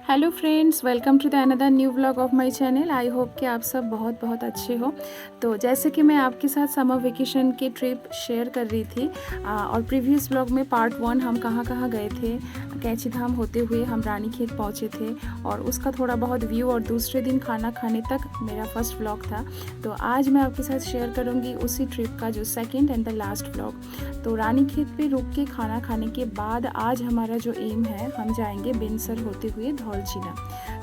Hello friends, welcome to the another new vlog of my channel. I hope कि आप सब बहुत बहुत अच्छे हो। तो जैसे कि मैं आपके साथ समर वेकेशन की ट्रिप शेयर कर रही थी और प्रीवियस व्लॉग में पार्ट 1 हम कहाँ कहाँ गए थे, कैंची धाम होते हुए हम रानीखेत पहुँचे थे और उसका थोड़ा बहुत व्यू, और दूसरे दिन खाना खाने तक मेरा फर्स्ट व्लॉग था। तो आज मैं आपके साथ शेयर करूँगी उसी ट्रिप का जो second and the last vlog. तो रानीखेत पे रुक के खाना खाने के बाद आज हमारा जो एम है, हम जाएंगे बिनसर होते हुए धौलछिना।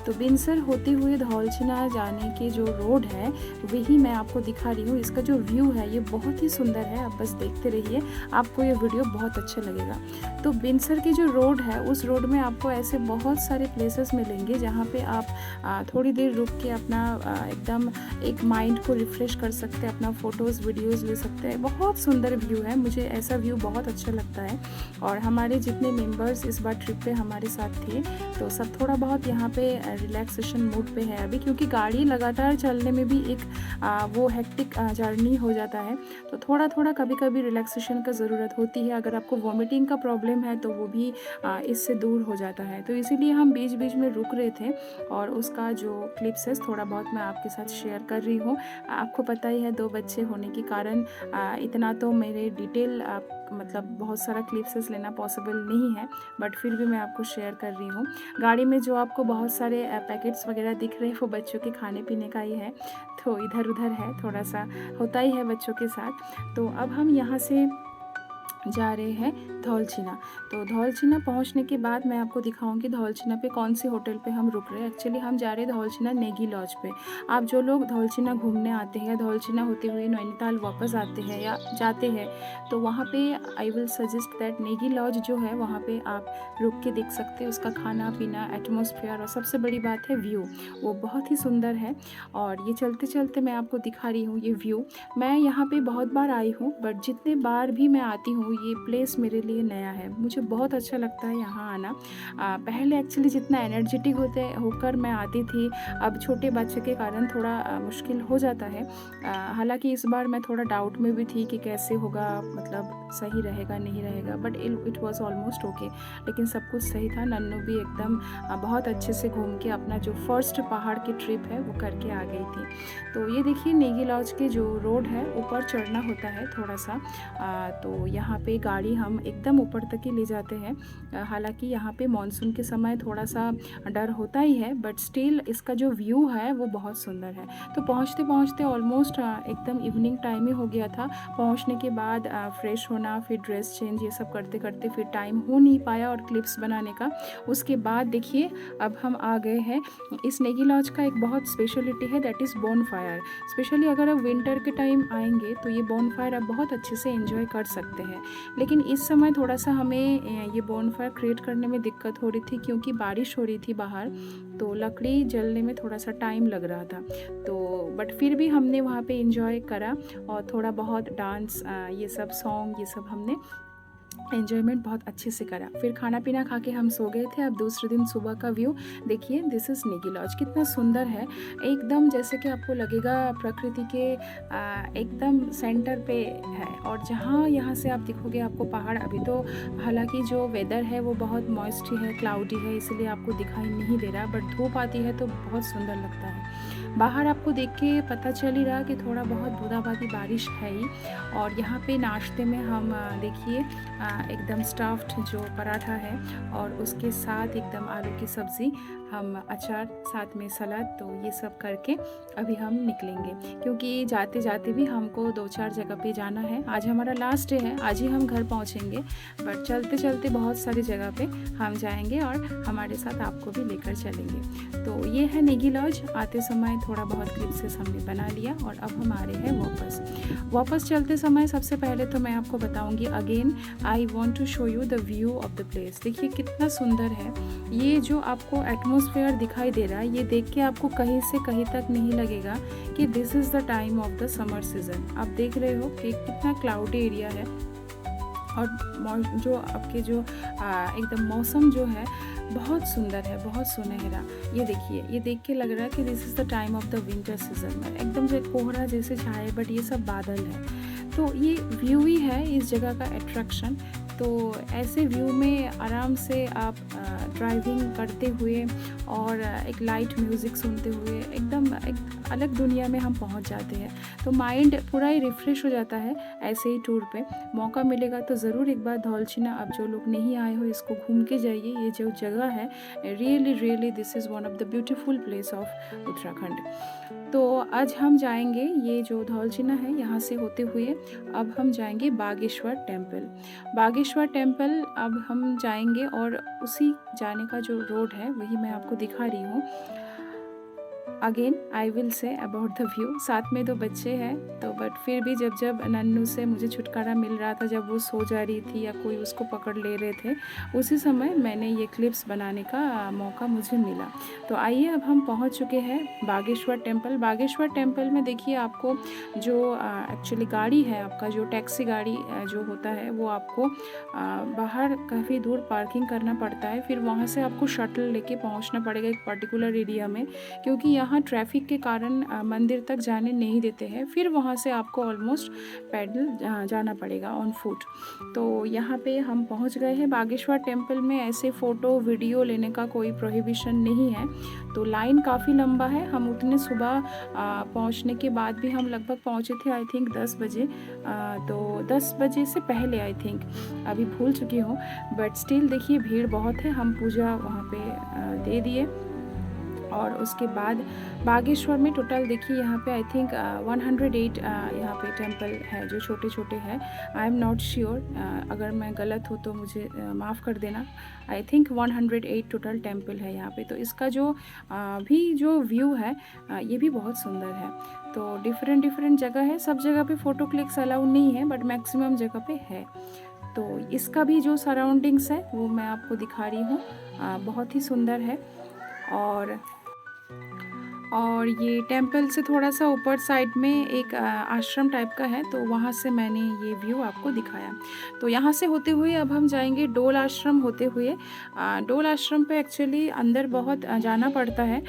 तो बिनसर होते हुए धौलछिना जाने के जो रोड है वही मैं आपको दिखा रही हूँ। इसका जो व्यू है ये बहुत ही सुंदर है, आप बस देखते रहिए, आपको ये वीडियो बहुत अच्छा लगेगा। तो बिनसर की जो रोड है उस रोड में आपको ऐसे बहुत सारे प्लेसेस मिलेंगे जहाँ पे आप थोड़ी देर रुक के अपना एकदम एक माइंड को रिफ़्रेश कर सकते हैं, अपना फ़ोटोज़ वीडियोज़ ले सकते हैं। बहुत सुंदर व्यू है, मुझे ऐसा व्यू बहुत अच्छा लगता है। और हमारे जितने मेंबर्स इस बार ट्रिप पे हमारे साथ थे तो सब थोड़ा बहुत यहाँ पे रिलैक्सेशन मूड पे है अभी, क्योंकि गाड़ी लगातार चलने में भी एक वो हेक्टिक जर्नी हो जाता है। तो थोड़ा थोड़ा कभी कभी रिलैक्सेशन का ज़रूरत होती है। अगर आपको वॉमिटिंग का प्रॉब्लम है तो वो भी इससे दूर हो जाता है। तो इसीलिए हम बीच बीच में रुक रहे थे और उसका जो क्लिप्स है थोड़ा बहुत मैं आपके साथ शेयर कर रही हूँ। आपको पता ही है 2 बच्चे होने के कारण इतना तो मेरे डिटेल मतलब बहुत सारा क्लिप्स लेना पॉसिबल नहीं है, बट फिर भी मैं आपको शेयर कर रही हूँ। गाड़ी में जो आपको बहुत सारे पैकेट्स वगैरह दिख रहे हैं वो बच्चों के खाने पीने का ही है। तो इधर उधर है, थोड़ा सा होता ही है बच्चों के साथ। तो अब हम यहाँ से जा रहे हैं धौलछिना। तो धौलछिना पहुंचने के बाद मैं आपको दिखाऊंगी धौलछिना पे कौन से होटल पे हम रुक रहे हैं। एक्चुअली हम जा रहे हैं धौलछिना नेगी लॉज पे। आप जो लोग धौलछिना घूमने आते हैं, धौलछिना होते हुए नैनीताल वापस आते हैं या जाते हैं, तो वहाँ पे I will suggest that Negi lodge जो है वहाँ पे आप रुक के देख सकते हैं। उसका खाना पीना, एटमॉस्फेयर और सबसे बड़ी बात है व्यू, वो बहुत ही सुंदर है। और ये चलते चलते मैं आपको दिखा रही हूँ ये व्यू। मैं यहाँ पे बहुत बार आई हूँ, बट जितने बार भी मैं आती हूँ ये प्लेस मेरे लिए नया है। मुझे बहुत अच्छा लगता है यहाँ आना। पहले एक्चुअली जितना एनर्जेटिक होकर मैं आती थी, अब छोटे बच्चे के कारण थोड़ा मुश्किल हो जाता है। हालांकि इस बार मैं थोड़ा डाउट में भी थी कि कैसे होगा, मतलब सही रहेगा नहीं रहेगा, but it was almost okay. लेकिन सब कुछ सही था। नन्नू भी एकदम बहुत अच्छे से घूम के अपना जो फर्स्ट पहाड़ की ट्रिप है वो करके आ गई थी। तो ये देखिए नेगी लॉज के जो रोड है ऊपर चढ़ना होता है थोड़ा सा। तो यहाँ पे गाड़ी हम एकदम ऊपर तक ही ले जाते हैं। हालांकि यहाँ पे मानसून के समय थोड़ा सा डर होता ही है, बट स्टिल इसका जो व्यू है वो बहुत सुंदर है। तो पहुँचते पहुँचते ऑलमोस्ट एकदम इवनिंग टाइम ही हो गया था। पहुँचने के बाद फ्रेश होना, फिर ड्रेस चेंज, ये सब करते करते फिर टाइम हो नहीं पाया और क्लिप्स बनाने का। उसके बाद देखिए अब हम आ गए हैं। इस नेगी लॉज का एक बहुत स्पेशलिटी है, that is bone fire. Specially अगर आप विंटर के टाइम आएंगे तो ये बोन फायर आप बहुत अच्छे से एंजॉय कर सकते हैं। लेकिन इस समय थोड़ा सा हमें ये बोन फायर क्रिएट करने में दिक्कत हो रही थी, क्योंकि बारिश हो रही थी बाहर, तो लकड़ी जलने में थोड़ा सा टाइम लग रहा था। तो बट फिर भी हमने वहाँ पे एंजॉय करा और थोड़ा बहुत डांस, ये सब सॉन्ग, ये सब हमने एन्जॉयमेंट बहुत अच्छे से करा। फिर खाना पीना खा के हम सो गए थे। अब दूसरे दिन सुबह का व्यू देखिए, दिस इज़ नेगी लॉज। कितना सुंदर है, एकदम जैसे कि आपको लगेगा प्रकृति के एकदम सेंटर पे है। और जहाँ यहाँ से आप दिखोगे आपको पहाड़, अभी तो हालांकि जो वेदर है वो बहुत मॉइस्ट है, क्लाउडी है, इसलिए आपको दिखाई नहीं दे रहा, बट धूप आती है तो बहुत सुंदर लगता है। बाहर आपको देख के पता चल ही रहा कि थोड़ा बहुत बूंदाबांदी बारिश है ही। और यहाँ पे नाश्ते में हम देखिए एकदम स्टफ्ड जो पराठा है और उसके साथ एकदम आलू की सब्ज़ी, हम अचार, साथ में सलाद, तो ये सब करके अभी हम निकलेंगे, क्योंकि जाते जाते भी हमको 2-4 जगह पे जाना है। आज हमारा लास्ट डे है, आज ही हम घर पहुँचेंगे, बट चलते चलते बहुत सारी जगह पे हम जाएंगे और हमारे साथ आपको भी लेकर चलेंगे। तो ये है नेगी लॉज। आते समय थोड़ा बहुत क्लिप्स हमने बना लिया और अब हम आ रहे हैं वापस चलते समय सबसे पहले तो मैं आपको बताऊंगी again, I want to show you the view of the place. देखिए कितना सुंदर है। ये जो आपको एटमॉस्फेयर दिखाई दे रहा है, ये देख के आपको कहीं से कहीं तक नहीं लगेगा कि this is the time of the summer season. आप देख रहे हो कि कितना क्लाउडी एरिया है और जो आपके जो एकदम मौसम जो है बहुत सुंदर है, बहुत सुनहरा। ये देखिए, ये देख के लग रहा है कि this is the time of the winter season में। एकदम से कोहरा जैसे छाए, बट ये सब बादल है। तो ये व्यू ही है इस जगह का अट्रैक्शन। तो ऐसे व्यू में आराम से आप ड्राइविंग करते हुए और एक लाइट म्यूज़िक सुनते हुए एकदम एक अलग दुनिया में हम पहुंच जाते हैं। तो माइंड पूरा ही रिफ़्रेश हो जाता है ऐसे ही टूर पे। मौका मिलेगा तो ज़रूर एक बार धौलछिना, अब जो लोग नहीं आए हो इसको घूम के जाइए। ये जो जगह है really this is one of the beautiful place of Uttarakhand. तो आज हम जाएंगे, ये जो धौलछिना है यहाँ से होते हुए अब हम जाएंगे बागेश्वर टेम्पल। बागेश्वर टेम्पल अब हम जाएंगे और उसी जाने का जो रोड है वही मैं आपको दिखा रही हूँ। Again I will say about the view. साथ में 2 बच्चे हैं, तो बट फिर भी जब नन्नू से मुझे छुटकारा मिल रहा था, जब वो सो जा रही थी या कोई उसको पकड़ ले रहे थे, उसी समय मैंने ये क्लिप्स बनाने का मौका मुझे मिला। तो आइए अब हम पहुंच चुके हैं बागेश्वर टेम्पल। बागेश्वर टेम्पल में देखिए आपको जो एक्चुअली गाड़ी है, आपका जो टैक्सी गाड़ी जो होता है वो आपको बाहर काफ़ी दूर पार्किंग करना पड़ता है। फिर वहाँ से आपको शटल लेके पहुँचना पड़ेगा एक पर्टिकुलर एरिया में, क्योंकि यहाँ ट्रैफिक के कारण मंदिर तक जाने नहीं देते हैं। फिर वहाँ से आपको ऑलमोस्ट पैदल जाना पड़ेगा ऑन फुट। तो यहाँ पे हम पहुँच गए हैं बागेश्वर टेम्पल में। ऐसे फ़ोटो वीडियो लेने का कोई प्रोहिबिशन नहीं है। तो लाइन काफ़ी लंबा है। हम उतने सुबह पहुँचने के बाद भी हम लगभग पहुँचे थे आई थिंक 10 बजे। तो 10 बजे से पहले आई थिंक, अभी भूल चुकी हूँ, बट स्टिल देखिए भीड़ बहुत है। हम पूजा वहाँ पे दे दिए और उसके बाद बागेश्वर में टोटल देखिए यहाँ पे आई थिंक 108 यहाँ पे टेम्पल है जो छोटे छोटे हैं। आई एम नॉट श्योर, अगर मैं गलत हो तो मुझे माफ़ कर देना। आई थिंक 108 टोटल टेम्पल है यहाँ पे। तो इसका जो भी जो व्यू है ये भी बहुत सुंदर है। तो डिफरेंट जगह है, सब जगह पे फ़ोटो क्लिक्स अलाउड नहीं है, बट मैक्सिमम जगह पे है। तो इसका भी जो सराउंडिंग्स है वो मैं आपको दिखा रही हूँ, बहुत ही सुंदर है। और ये टेम्पल से थोड़ा सा ऊपर साइड में एक आश्रम टाइप का है, तो वहाँ से मैंने ये व्यू आपको दिखाया। तो यहाँ से होते हुए अब हम जाएंगे डोल आश्रम होते हुए। डोल आश्रम पे एक्चुअली अंदर बहुत जाना पड़ता है,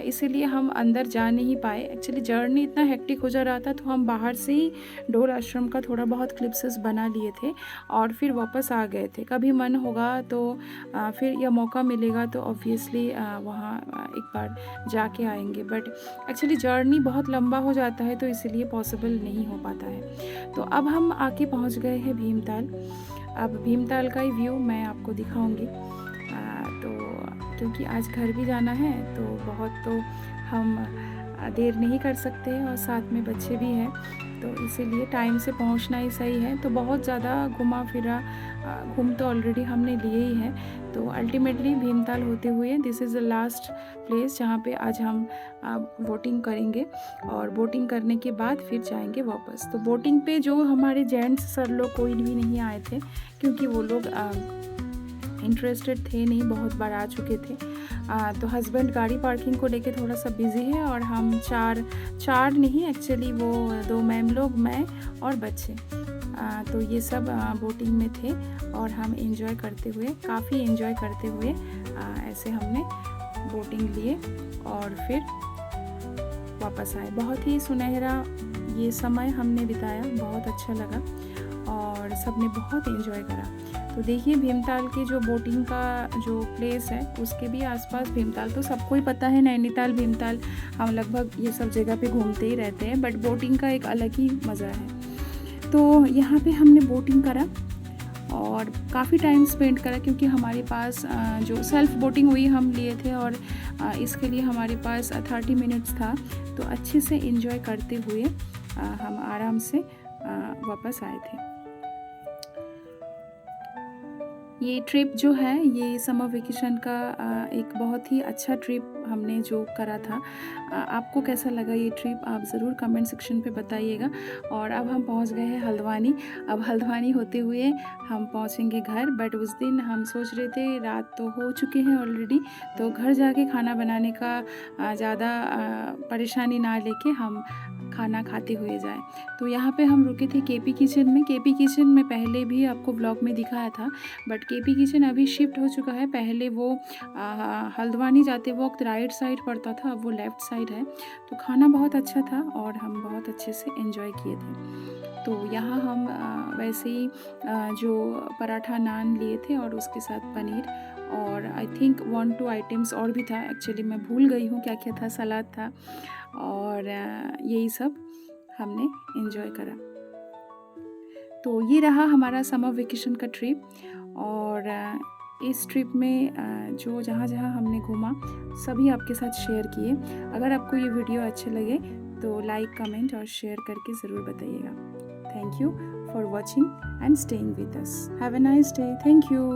इसीलिए हम अंदर जा नहीं पाए। एक्चुअली जर्नी इतना हेक्टिक हो जा रहा था, तो हम बाहर से ही डोल आश्रम का थोड़ा बहुत क्लिप्स बना लिए थे और फिर वापस आ गए थे। कभी मन होगा तो फिर या मौका मिलेगा तो ऑब्वियसली वहाँ एक बार जाके आएंगे, बट एक्चुअली जर्नी बहुत लंबा हो जाता है तो इसीलिए पॉसिबल नहीं हो पाता है। तो अब हम आके पहुंच गए हैं भीमताल। अब भीमताल का ही व्यू मैं आपको दिखाऊंगी। तो क्योंकि आज घर भी जाना है तो बहुत तो हम देर नहीं कर सकते और साथ में बच्चे भी हैं, तो इसीलिए टाइम से पहुंचना ही सही है। तो बहुत ज़्यादा घुमा फिरा घूम तो ऑलरेडी हमने लिए ही है। तो अल्टीमेटली भीमताल होते हुए this is the last place जहाँ पे आज हम बोटिंग करेंगे और बोटिंग करने के बाद फिर जाएंगे वापस। तो बोटिंग पे जो हमारे जेंट्स सर लोग कोई भी नहीं आए थे, क्योंकि वो लोग इंटरेस्टेड थे नहीं, बहुत बार आ चुके थे। तो हस्बैंड गाड़ी पार्किंग को लेके थोड़ा सा बिज़ी है और हम चार नहीं, एक्चुअली वो 2 मैम लोग, मैं और बच्चे, तो ये सब बोटिंग में थे और हम एंजॉय करते हुए, काफ़ी एंजॉय करते हुए ऐसे हमने बोटिंग लिए और फिर वापस आए। बहुत ही सुनहरा ये समय हमने बिताया, बहुत अच्छा लगा और सबने बहुत एंजॉय करा। तो देखिए भीमताल के जो बोटिंग का जो प्लेस है उसके भी आसपास, भीमताल तो सबको ही पता है, नैनीताल भीमताल हम लगभग ये सब जगह पे घूमते ही रहते हैं, बट बोटिंग का एक अलग ही मज़ा है। तो यहाँ पे हमने बोटिंग करा और काफ़ी टाइम स्पेंड करा, क्योंकि हमारे पास जो सेल्फ बोटिंग हुई हम लिए थे और इसके लिए हमारे पास 30 मिनट्स था। तो अच्छे से एंजॉय करते हुए हम आराम से वापस आए थे। ये ट्रिप जो है ये समर वेकेशन का एक बहुत ही अच्छा ट्रिप हमने जो करा था। आपको कैसा लगा ये ट्रिप, आप ज़रूर कमेंट सेक्शन पे बताइएगा। और अब हम पहुंच गए हैं हल्द्वानी। अब हल्द्वानी होते हुए हम पहुंचेंगे घर, बट उस दिन हम सोच रहे थे, रात तो हो चुके हैं ऑलरेडी, तो घर जाके खाना बनाने का ज़्यादा परेशानी ना लेके हम खाना खाते हुए जाएं। तो यहाँ पे हम रुके थे केपी किचन में। केपी किचन में पहले भी आपको ब्लॉग में दिखाया था, बट केपी किचन अभी शिफ्ट हो चुका है। पहले वो हल्द्वानी जाते वक्त राइट साइड पड़ता था, अब वो लेफ़्ट साइड है। तो खाना बहुत अच्छा था और हम बहुत अच्छे से एंजॉय किए थे। तो यहाँ हम वैसे ही जो पराठा नान लिए थे और उसके साथ पनीर, और आई थिंक 1-2 आइटम्स और भी था, एक्चुअली मैं भूल गई हूँ क्या क्या था, सलाद था, और यही सब हमने एंजॉय करा। तो ये रहा हमारा समर वेकेशन का ट्रिप। और इस ट्रिप में जो जहाँ जहाँ हमने घूमा सभी आपके साथ शेयर किए। अगर आपको ये वीडियो अच्छे लगे तो लाइक, कमेंट और शेयर करके ज़रूर बताइएगा। Thank you for watching and staying with us. Have a nice day. Thank you.